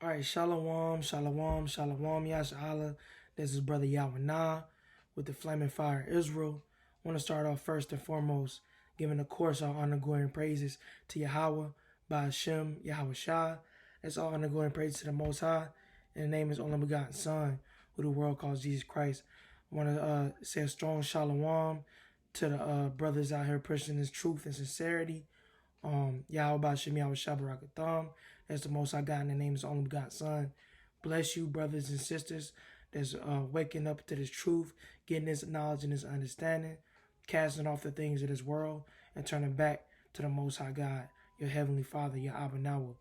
All right, shalom, shalom, shalom, yashala. This is Brother Yahweh with the Flaming Fire Israel. I want to start off first and foremost, giving of course our honor, glory, and praises to Yahweh, by Hashem, Yahweh Shah. That's all honor, glory, and praise to the Most High. And the name is only begotten Son, who the world calls Jesus Christ. I want to say a strong shalom to the brothers out here pushing this truth and sincerity. Yahweh Bashem, Yahweh Shabbarakatham. That's the Most High God, and the name is only begotten Son. Bless you, brothers and sisters, that's waking up to this truth, getting this knowledge and this understanding, casting off the things of this world, and turning back to the Most High God, your Heavenly Father, your Abba Nawa.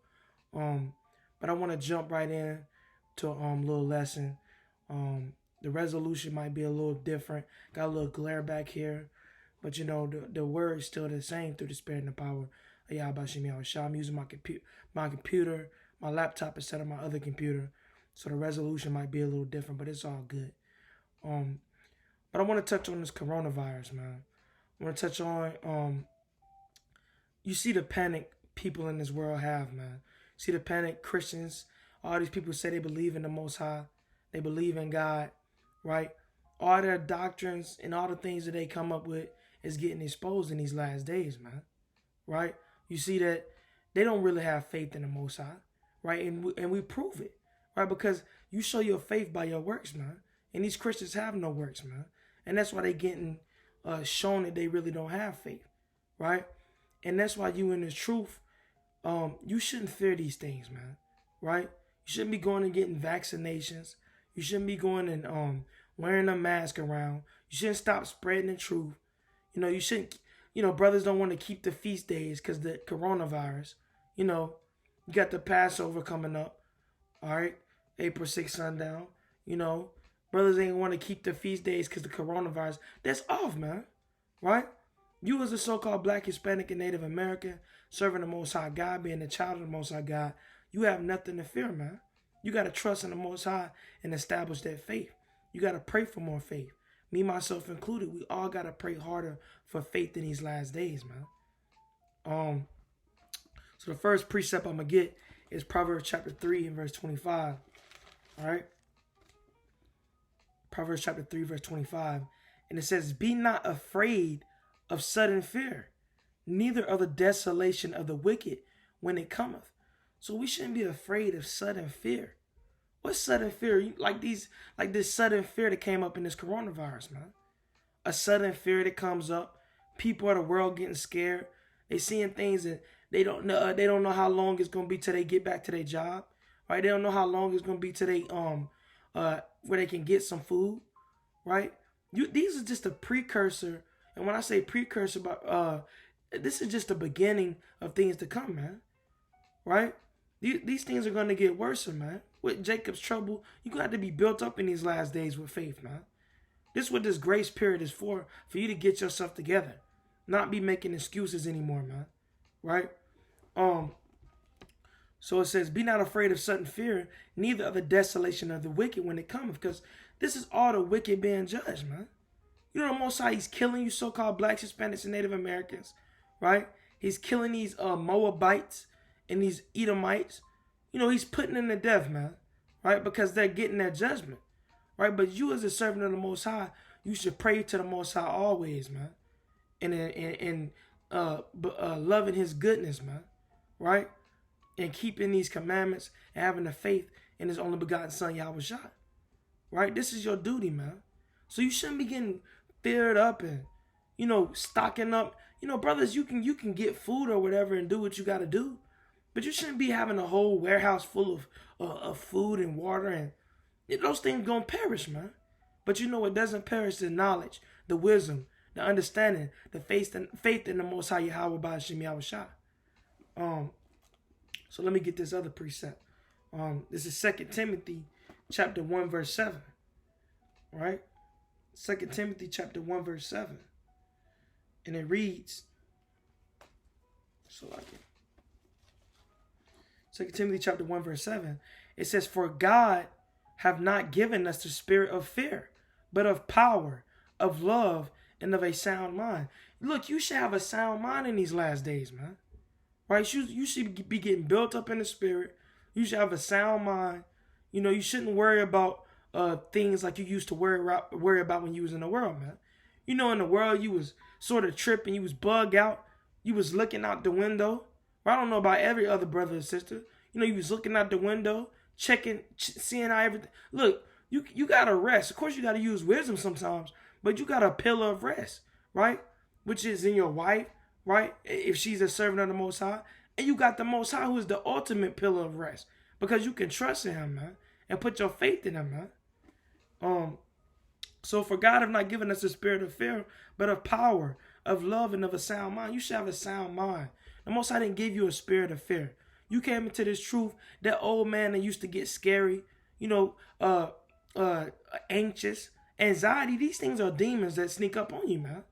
But I want to jump right in to a little lesson. The resolution might be a little different. Got a little glare back here. But, you know, the word is still the same through the spirit and the power of Yahweh Shem Yahweh Shah. I'm using my computer, my laptop instead of my other computer. So the resolution might be a little different, but it's all good. But I want to touch on this coronavirus, man. I want to touch on, you see the panic people in this world have, man. See the panic Christians. All these people say they believe in the Most High. They believe in God, right? All their doctrines and all the things that they come up with is getting exposed in these last days, man, right? You see that they don't really have faith in the Most High, right? And we prove it, right? Because you show your faith by your works, man. And these Christians have no works, man. And that's why they getting shown that they really don't have faith, right? And that's why you in the truth, you shouldn't fear these things, man, right? You shouldn't be going and getting vaccinations. You shouldn't be going and wearing a mask around. You shouldn't stop spreading the truth. You know, you shouldn't, brothers don't want to keep the feast days because the coronavirus. You got the Passover coming up, all right? April 6th sundown. Brothers ain't want to keep the feast days because the coronavirus. That's off, man, right? You as a so-called Black, Hispanic, and Native American, serving the Most High God, being a child of the Most High God, you have nothing to fear, man. You got to trust in the Most High and establish that faith. You got to pray for more faith. Me, myself included, we all got to pray harder for faith in these last days, man. So the first precept I'm going to get is Proverbs chapter 3 and verse 25. All right? Proverbs chapter 3, verse 25. And it says, "Be not afraid of sudden fear, neither of the desolation of the wicked when it cometh." So we shouldn't be afraid of sudden fear. What's sudden fear? Like this sudden fear that came up in this coronavirus, man. A sudden fear that comes up. People of the world getting scared. They seeing things that they don't know. They don't know how long it's gonna be till they get back to their job, right? They don't know how long it's gonna be till they where they can get some food, right? These are just a precursor, and when I say precursor, this is just the beginning of things to come, man, right? These things are going to get worse, man. With Jacob's trouble, you're going to have to be built up in these last days with faith, man. This is what this grace period is for you to get yourself together. Not be making excuses anymore, man. Right? So it says, "Be not afraid of sudden fear, neither of the desolation of the wicked when it cometh." Because this is all the wicked being judged, man. You know the Most High, he's killing you so-called Blacks, Hispanics, and Native Americans, right? He's killing these Moabites and these Edomites. He's putting them to death, man, right? Because they're getting their judgment, right? But you as a servant of the Most High, you should pray to the Most High always, man, and loving his goodness, man, right? And keeping these commandments and having the faith in his only begotten Son, Yahweh Shah, right? This is your duty, man. So you shouldn't be getting feared up and, stocking up. Brothers, you can get food or whatever and do what you got to do. But you shouldn't be having a whole warehouse full of food and water, and those things gonna perish, man. But what doesn't perish? The knowledge, the wisdom, the understanding, the faith in the Most High Yahweh by Hashem Yahweh Shah. So let me get this other precept. This is 2 Timothy chapter 1 verse 7. Right? 2 Timothy chapter 1 verse 7. And it reads, 2 Timothy chapter 1 verse 7, it says, "For God have not given us the spirit of fear, but of power, of love, and of a sound mind." Look, you should have a sound mind in these last days, man. Right? You should be getting built up in the spirit. You should have a sound mind. You know, you shouldn't worry about things like you used to worry about when you was in the world, man. You know, in the world, you was sort of tripping, you was bug out, you was looking out the window. I don't know about every other brother or sister. You know, you was looking out the window, checking, seeing how everything. Look, you gotta rest. Of course, you gotta use wisdom sometimes, but you got a pillar of rest, right? Which is in your wife, right? If she's a servant of the Most High, and you got the Most High, who is the ultimate pillar of rest, because you can trust in Him, man, and put your faith in Him, man. So for God have not given us a spirit of fear, but of power, of love, and of a sound mind. You should have a sound mind. The Most High didn't give you a spirit of fear. You came into this truth. That old man that used to get scary, you know, anxious, anxiety. These things are demons that sneak up on you, man.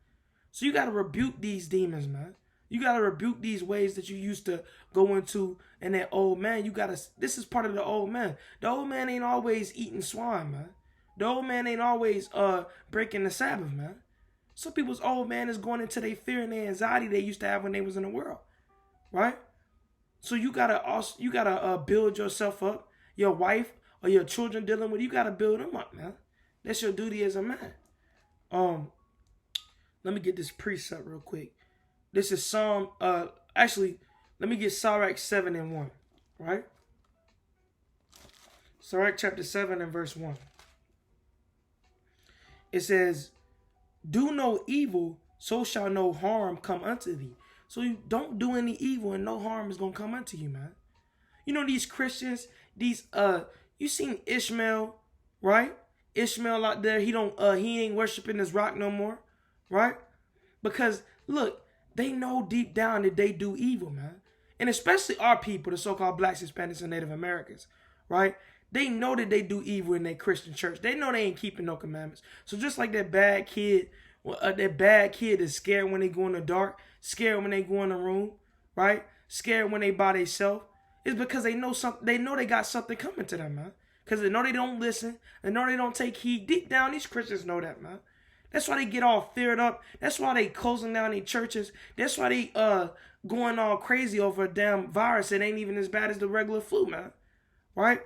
So you got to rebuke these demons, man. You got to rebuke these ways that you used to go into. And that old man, this is part of the old man. The old man ain't always eating swine, man. The old man ain't always breaking the Sabbath, man. Some people's old man is going into their fear and their anxiety they used to have when they was in the world, right? So you gotta build yourself up. Your wife or your children dealing with you gotta build them up, man. That's your duty as a man. Let me get this precept real quick. This is Psalm. Actually, let me get Sirach 7:1, right? Sirach chapter 7 and verse 1. It says, "Do no evil, so shall no harm come unto thee." So you don't do any evil and no harm is going to come unto you, man. You know, these Christians, you seen Ishmael, right? Ishmael out there, he ain't worshiping his rock no more, right? Because look, they know deep down that they do evil, man. And especially our people, the so-called blacks, Hispanics, and Native Americans, right? They know that they do evil in their Christian church. They know they ain't keeping no commandments. So just like that bad kid is scared when they go in the dark, scared when they go in the room, right? Scared when they by themselves. It's because they know something. They know they got something coming to them, man. Because they know they don't listen. They know they don't take heed. Deep down, these Christians know that, man. That's why they get all feared up. That's why they closing down their churches. That's why they going all crazy over a damn virus that ain't even as bad as the regular flu, man. Right?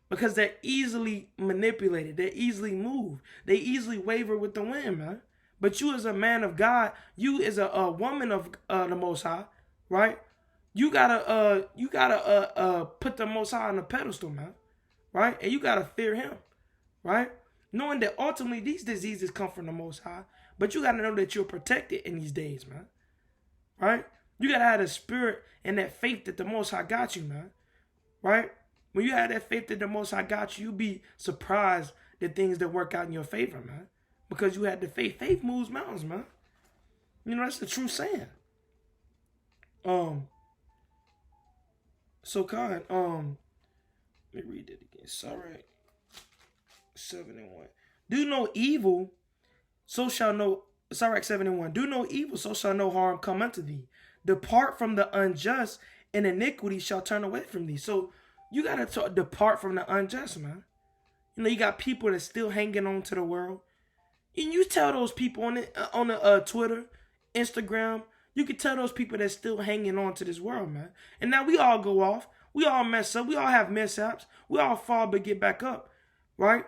Because they're easily manipulated. They're easily moved. They easily waver with the wind, man. But you as a man of God, you as a woman of the Most High, right? You gotta put the Most High on the pedestal, man, right? And you gotta fear Him, right? Knowing that ultimately these diseases come from the Most High, but you gotta know that you're protected in these days, man, right? You gotta have the spirit and that faith that the Most High got you, man, right? When you have that faith that the Most High got you, you'll be surprised at things that work out in your favor, man. Because you had the faith. Faith moves mountains, man. You know, that's the true saying. So kind. Let me read it again. Sirach 7:1. Do no evil, so shall no Sirach 7:1. Do no evil, so shall no harm come unto thee. Depart from the unjust, and iniquity shall turn away from thee. So you gotta depart from the unjust, man. You know, you got people that's still hanging on to the world. And you tell those people on the Twitter, Instagram, you can tell those people that's still hanging on to this world, man. And now we all go off. We all mess up. We all have mishaps. We all fall but get back up, right?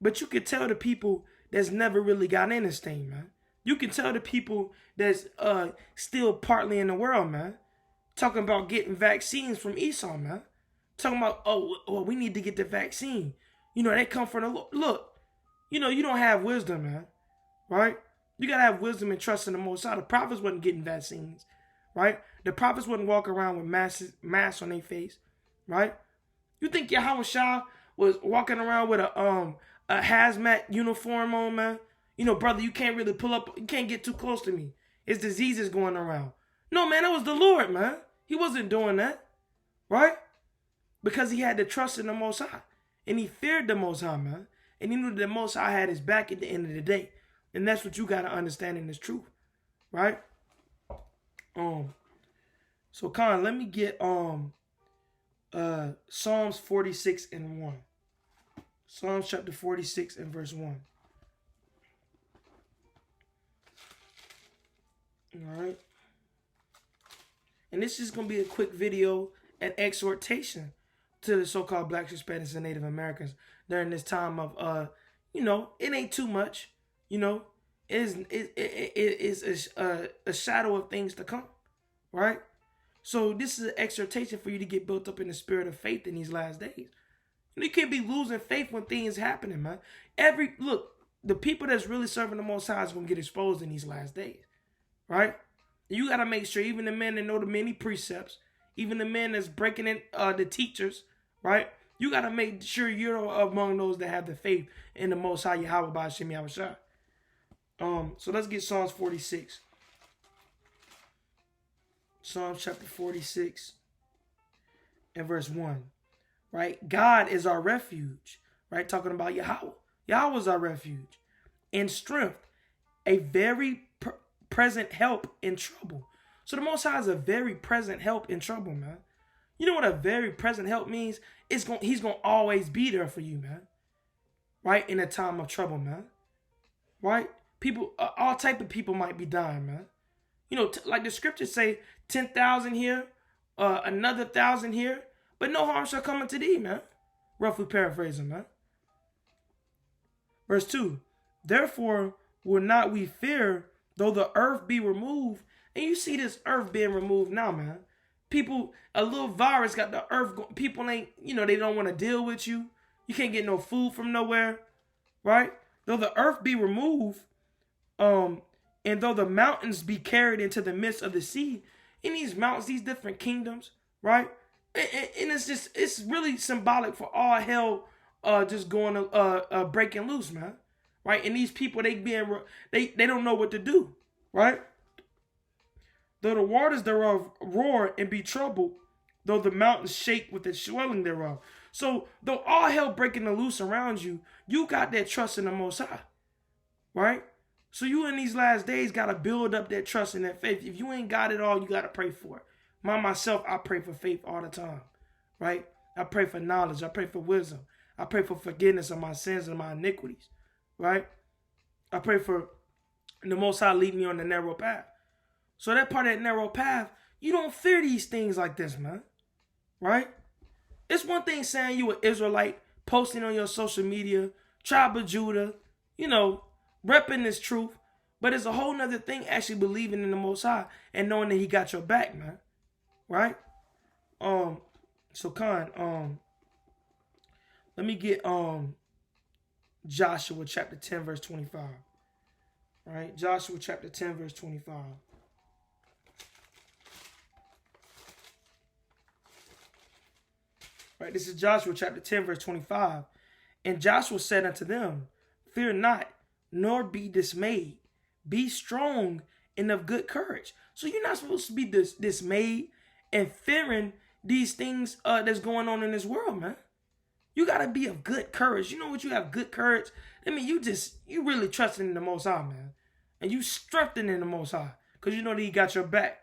But you can tell the people that's never really got in this thing, man. You can tell the people that's still partly in the world, man. Talking about getting vaccines from Esau, man. Talking about, well, we need to get the vaccine. You know, they come from the look. You know, you don't have wisdom, man. Right? You got to have wisdom and trust in the Most High. The prophets wasn't getting vaccines. Right? The prophets wouldn't walk around with masks on their face. Right? You think Yahweh Shah was walking around with a hazmat uniform on, man? You know, brother, you can't really pull up. You can't get too close to me. It's diseases going around. No, man, that was the Lord, man. He wasn't doing that. Right? Because he had to trust in the Most High. And he feared the Most High, man. And he knew that the Most High had his back at the end of the day. And that's what you got to understand in this truth. Right? So, Khan, let me get Psalms 46:1. Psalms chapter 46 and verse 1. All right. And this is going to be a quick video, an exhortation, to the so-called blacks, Hispanics, and Native Americans during this time of, it ain't too much, it is a shadow of things to come, right? So this is an exhortation for you to get built up in the spirit of faith in these last days. You can't be losing faith when things happening, man. The people that's really serving the Most High is going to get exposed in these last days, right? You got to make sure even the men that know the many precepts, even the men that's breaking in the teachers, right? You got to make sure you're among those that have the faith in the Most High Yahweh by Hashem Yahushua. So let's get Psalms 46. Psalms chapter 46 and verse 1. Right? God is our refuge. Right? Talking about Yahweh. Yahweh is our refuge and strength. A very present help in trouble. So the Most High is a very present help in trouble, man. You know what a very present help means? He's going to always be there for you, man. Right? In a time of trouble, man. Right? People, all type of people might be dying, man. Like the scriptures say, 10,000 here, another 1,000 here, but no harm shall come unto thee, man. Roughly paraphrasing, man. Verse 2, therefore will not we fear, though the earth be removed. And you see this earth being removed now, man. People, a little virus got the earth, people ain't, they don't want to deal with you. You can't get no food from nowhere, right? Though the earth be removed, and though the mountains be carried into the midst of the sea, in these mountains, these different kingdoms, right? And it's really symbolic for all hell just going breaking loose, man. Right? And these people, they don't know what to do, right? Though the waters thereof roar and be troubled, though the mountains shake with the swelling thereof. So though all hell breaking loose around you, you got that trust in the Most High, right? So you in these last days got to build up that trust and that faith. If you ain't got it all, you got to pray for it. Myself, I pray for faith all the time, right? I pray for knowledge. I pray for wisdom. I pray for forgiveness of my sins and my iniquities, right? I pray for the Most High lead me on the narrow path. So that part of that narrow path, you don't fear these things like this, man, right? It's one thing saying you an Israelite, posting on your social media, tribe of Judah, repping this truth, but it's a whole nother thing actually believing in the Most High and knowing that He got your back, man, right? Let me get Joshua chapter 10 verse 25. Right? Joshua chapter 10 verse 25. Right? This is Joshua chapter 10 verse 25. And Joshua said unto them, fear not, nor be dismayed. Be strong and of good courage. So you're not supposed to be dismayed and fearing these things that's going on in this world, man. You got to be of good courage. You know what? You have good courage. I mean, you really trusting in the Most High, man. And you strengthening in the Most High because you know that He got your back.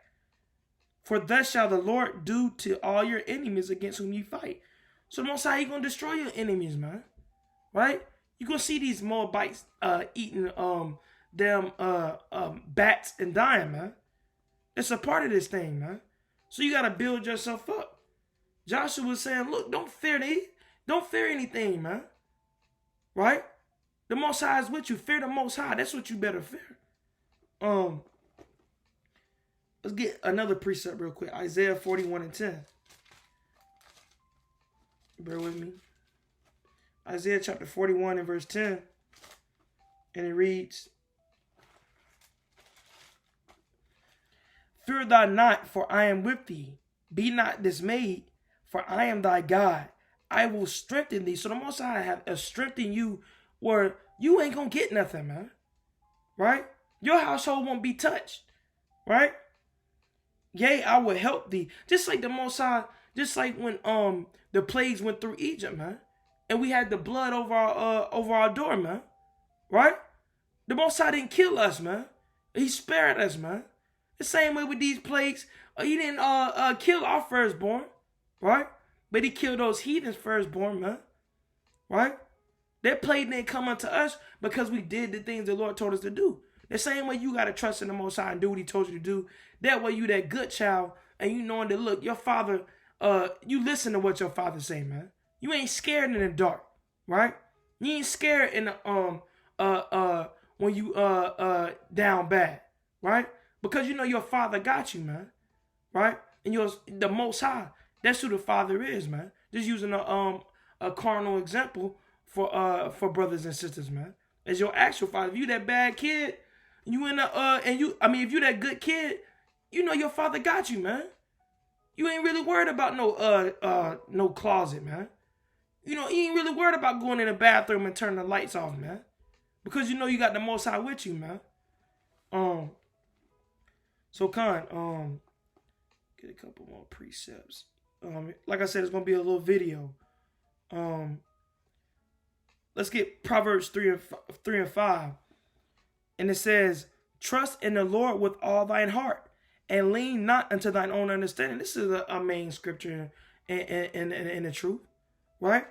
For thus shall the Lord do to all your enemies against whom you fight. So the Most High, He going to destroy your enemies, man. Right? You're going to see these Moabites eating bats and dying, man. It's a part of this thing, man. So you got to build yourself up. Joshua was saying, look, don't fear anything, man. Right? The Most High is with you. Fear the Most High. That's what you better fear. Let's get another precept real quick. Isaiah 41 and 10. Bear with me. Isaiah chapter 41 and verse 10. And it reads, fear thou not, for I am with thee. Be not dismayed, for I am thy God. I will strengthen thee. So the Most High have strengthened you where you ain't going to get nothing, man. Right? Your household won't be touched. Right? Yea, I will help thee. Just like the Most High, just like when the plagues went through Egypt, man. And we had the blood over our door, man. Right? The Most High didn't kill us, man. He spared us, man. The same way with these plagues. He didn't kill our firstborn. Right? But He killed those heathens' firstborn, man. Right? That plague didn't come unto us because we did the things the Lord told us to do. The same way you got to trust in the Most High and do what He told you to do. That way you that good child and you knowing that, look, your father you listen to what your father say, man. You ain't scared in the dark, right? You ain't scared in the when you down bad, right? Because you know your father got you, man, right? And the Most High. That's who the Father is, man. Just using a carnal example for brothers and sisters, man. As your actual father. If you that bad kid, you in the if you that good kid, you know your father got you, man. You ain't really worried about no closet, man. You know, you ain't really worried about going in the bathroom and turning the lights off, man. Because you know you got the Most High with you, man. So get a couple more precepts. Like I said, it's gonna be a little video. Let's get Proverbs 3 and 5. And it says, trust in the Lord with all thine heart, and lean not unto thine own understanding. This is a main scripture in the truth, right?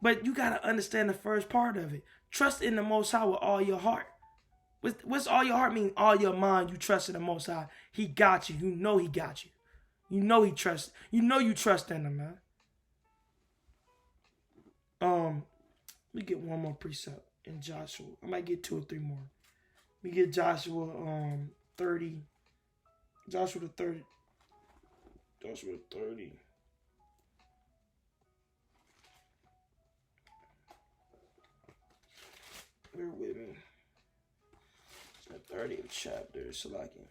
But you got to understand the first part of it. Trust in the Most High with all your heart. What's all your heart mean? All your mind, you trust in the Most High. He got you. You know he got you. You know he trusts. You know you trust in him, man. Let me get one more precept in Joshua. I might get 2 or 3 more. Let me get Joshua 30. Joshua the 30. Joshua 30. Bear with me. It's the 30th chapter, Salaki.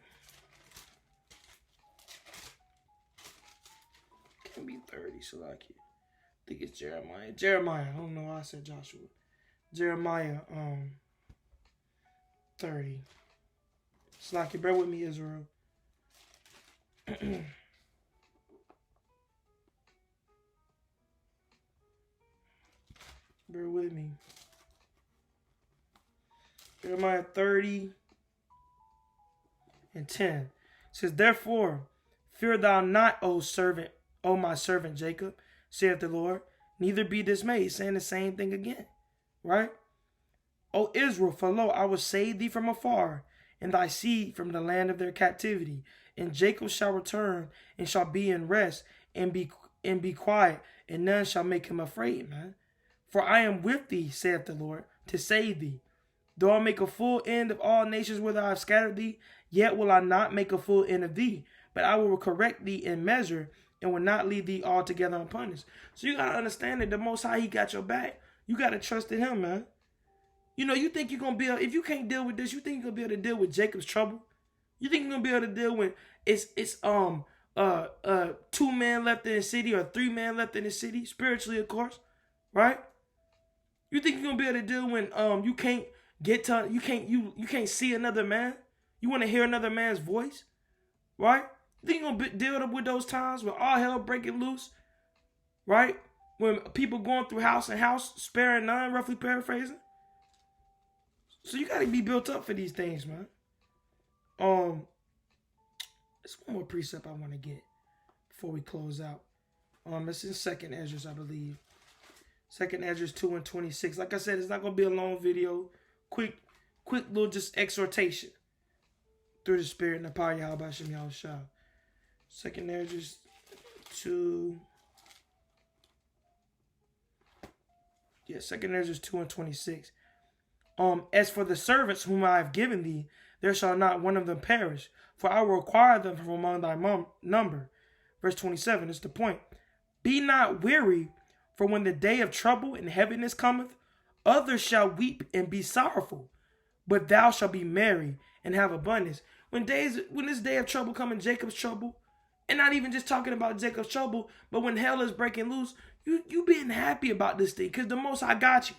Can't be 30, Salaki. I think it's Jeremiah. Jeremiah. I don't know why I said Joshua. Jeremiah 30. Salaki, bear with me, Israel. Bear with me. Jeremiah 30 and 10 says, therefore, fear thou not, O my servant Jacob, saith the Lord, neither be dismayed. Saying the same thing again, right? O Israel, for lo, I will save thee from afar, and thy seed from the land of their captivity. And Jacob shall return, and shall be in rest, and be quiet, and none shall make him afraid, man. For I am with thee, saith the Lord, to save thee. Though I make a full end of all nations whither I have scattered thee, yet will I not make a full end of thee, but I will correct thee in measure, and will not leave thee altogether unpunished. So you got to understand that the Most High, he got your back. You got to trust in him, man. You know, you think you're going to be able, if you can't deal with this, you think you're going to be able to deal with Jacob's trouble? You think you're going to be able to deal with, it's 2 men left in the city or 3 men left in the city, spiritually, of course, right? You think you're going to be able to deal when you can't get to, you can't see another man? You want to hear another man's voice, right? You think you're going to deal with those times when all hell breaking loose, right? When people going through house and house, sparing none, roughly paraphrasing. So you got to be built up for these things, man. There's one more precept I want to get before we close out. It's in 2nd Ezra, I believe. 2nd Ezra 2 and 26. Like I said, it's not going to be a long video. Quick little just exhortation through the Spirit and the power of Yahweh Hashem Yahushua. 2nd Ezra 2. Yeah, 2nd Ezra 2 and 26. As for the servants whom I have given thee, there shall not one of them perish, for I will require them from among thy number. Verse 27 is the point. Be not weary, for when the day of trouble and heaviness cometh, others shall weep and be sorrowful, but thou shalt be merry and have abundance. When this day of trouble come in, Jacob's trouble, and not even just talking about Jacob's trouble, but when hell is breaking loose, you being happy about this thing, because the Most High got you.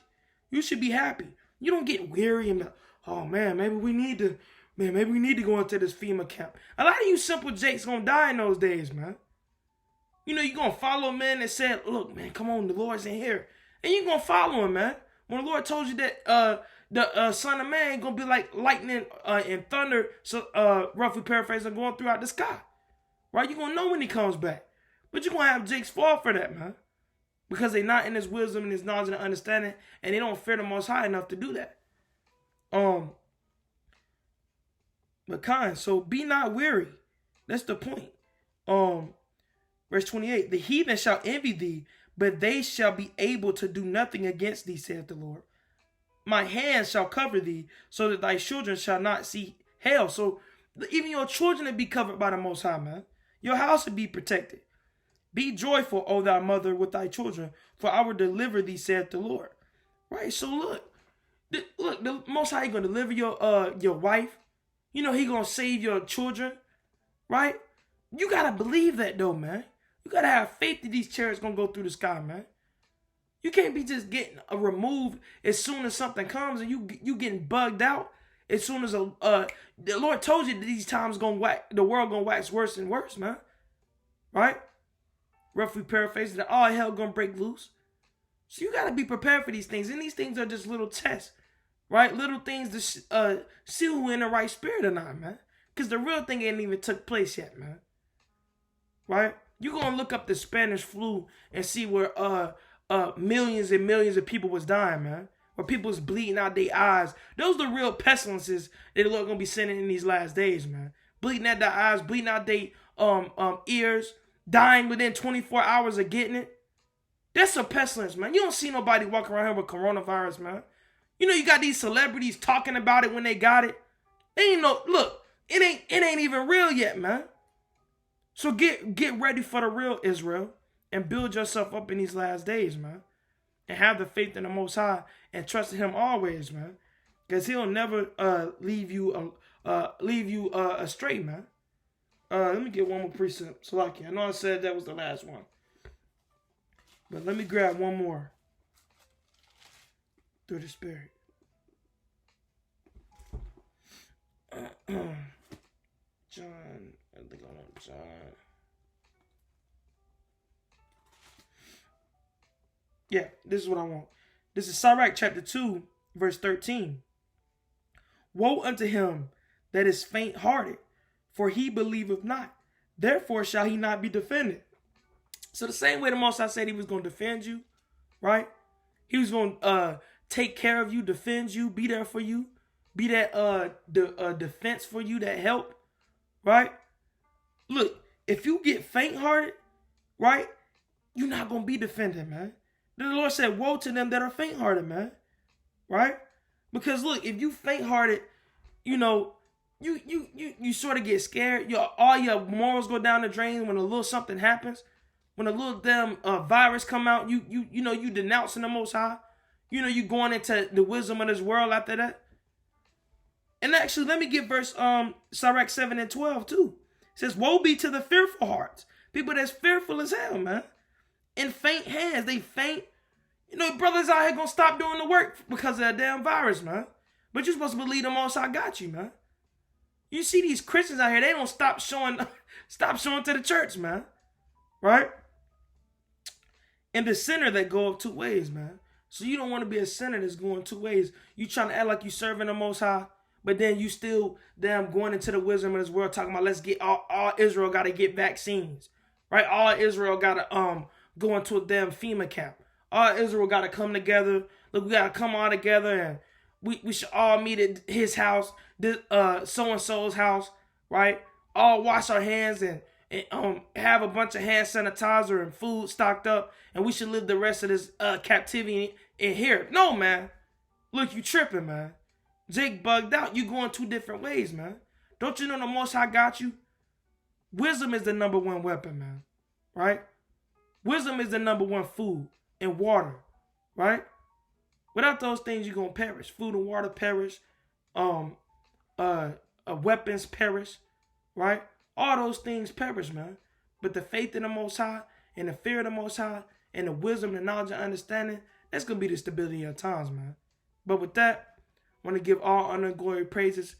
You should be happy. You don't get weary and, oh man, maybe we need to go into this FEMA camp. A lot of you simple jakes gonna die in those days, man. You know, you're gonna follow men that said, look, man, come on, the Lord's in here. And you're gonna follow him, man. When the Lord told you that the Son of Man ain't gonna be like lightning and thunder, so roughly paraphrasing, going throughout the sky. Right? You're gonna know when he comes back. But you're gonna have jakes fall for that, man. Because they're not in his wisdom and his knowledge and understanding, and they don't fear the Most High enough to do that. But so be not weary. That's the point. Verse 28, the heathen shall envy thee, but they shall be able to do nothing against thee, saith the Lord. My hand shall cover thee, so that thy children shall not see hell. So even your children will be covered by the Most High, man. Your house will be protected. Be joyful, O thou mother, with thy children, for I will deliver thee, saith the Lord. Right? So look, the Most High going to deliver your wife. You know, he going to save your children. Right? You got to believe that, though, man. You got to have faith that these chariots going to go through the sky, man. You can't be just getting removed as soon as something comes and you getting bugged out as soon as the Lord told you that these times the world gonna wax worse and worse, man. Right? Roughly paraphrasing that all hell gonna break loose. So you gotta be prepared for these things, and these things are just little tests, right? Little things to see who in the right spirit or not, man. Because the real thing ain't even took place yet, man. Right? You gonna look up the Spanish flu and see where millions and millions of people was dying, man. Where people was bleeding out their eyes. Those are the real pestilences that the Lord gonna be sending in these last days, man. Bleeding out their eyes, bleeding out their ears, dying within 24 hours of getting it. That's a pestilence, man. You don't see nobody walking around here with coronavirus, man. You know, you got these celebrities talking about it when they got it. They ain't no, look, it ain't even real yet, man. So get ready for the real, Israel, and build yourself up in these last days, man. And have the faith in the Most High and trust in Him always, man. Because He'll never leave you astray, man. Let me get one more precept. So, like, I know I said that was the last one. But let me grab one more. Through the Spirit. John, I think I want John. Yeah, this is what I want. This is Sirach chapter 2, verse 13. Woe unto him that is faint-hearted, for he believeth not. Therefore shall he not be defended. So the same way the Most High said He was going to defend you, right? He was going to take care of you, defend you, be there for you, be that defense for you, that help, right? Look, if you get faint-hearted, right, you're not going to be defended, man. The Lord said, woe to them that are faint-hearted, man. Right? Because look, if you faint-hearted, you know, you sort of get scared. All your morals go down the drain when a little something happens. When a little damn virus come out, you know, you denouncing the Most High. You know, you going into the wisdom of this world after that. And actually, let me get verse Sirach 7 and 12 too. It says, woe be to the fearful hearts. People that's fearful as hell, man. In faint hands, they faint. You know, brothers out here gonna stop doing the work because of that damn virus, man. But you're supposed to believe the Most High got you, man. You see these Christians out here, they don't stop showing to the church, man. Right? And the sinner that go up two ways, man. So you don't want to be a sinner that's going two ways. You trying to act like you serving the Most High, but then you still damn going into the wisdom of this world talking about let's get all Israel got to get vaccines. Right? All Israel got to go into a damn FEMA camp. All Israel got to come together. Look, we got to come all together, and we should all meet at his house, this so-and-so's house, right? All wash our hands and have a bunch of hand sanitizer and food stocked up, and we should live the rest of this captivity in here. No, man. Look, you tripping, man. Jake bugged out. You going two different ways, man. Don't you know the Most High got you? Wisdom is the number one weapon, man. Right? Wisdom is the number one food and water, right? Without those things, you're going to perish. Food and water perish. Weapons perish, right? All those things perish, man. But the faith in the Most High and the fear of the Most High and the wisdom, the knowledge, and understanding, that's going to be the stability of times, man. But with that, I want to give all honor and glory praises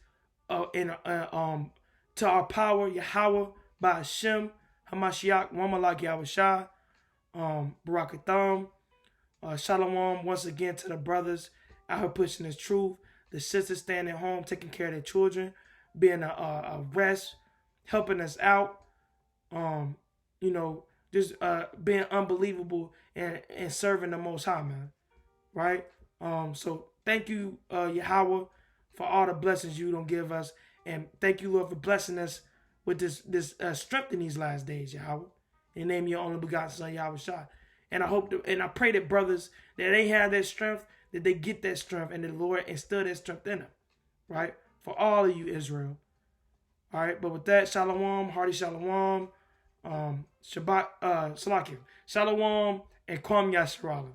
to our power, Yahweh, by Hashem, Hamashiach, Wamalak Yahushua, Barakatham, Shalom once again to the brothers out here pushing this truth, the sisters staying at home, taking care of their children, being a rest, helping us out, you know, just being unbelievable and serving the Most High, man, right? So thank you, Yahweh, for all the blessings you don't give us, and thank you, Lord, for blessing us with this strength in these last days, Yahweh. In the name of your only begotten Son, Yahweh. And I pray that brothers that they have that strength, that they get that strength, and the Lord instill that strength in them, right? For all of you, Israel. All right, but with that, shalom, hearty shalom, Shabbat, Salakim, shalom, and Kwam Yasharala.